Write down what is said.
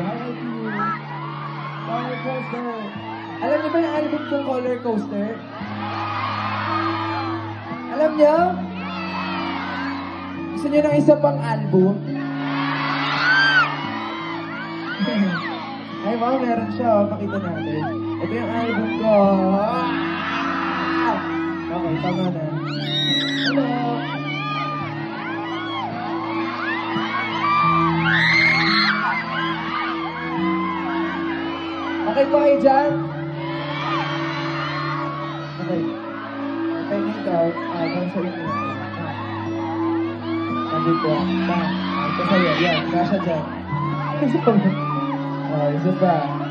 How are you? Roller coaster. Alam niyo ba yung album kong Roller Coaster? Alam niyo? Gusto niyo ng isa pang album? Ay, wow, meron siya. Oh. Pakita natin. Ito yung album ko. Ah! Okay, tama na. Hello. Okay po kayo dyan? Okay. Okay, ikaw. Doon sa inyo. Nandito. Bang. Ito sa'yo. Yan. Kasha dyan. Isa pa.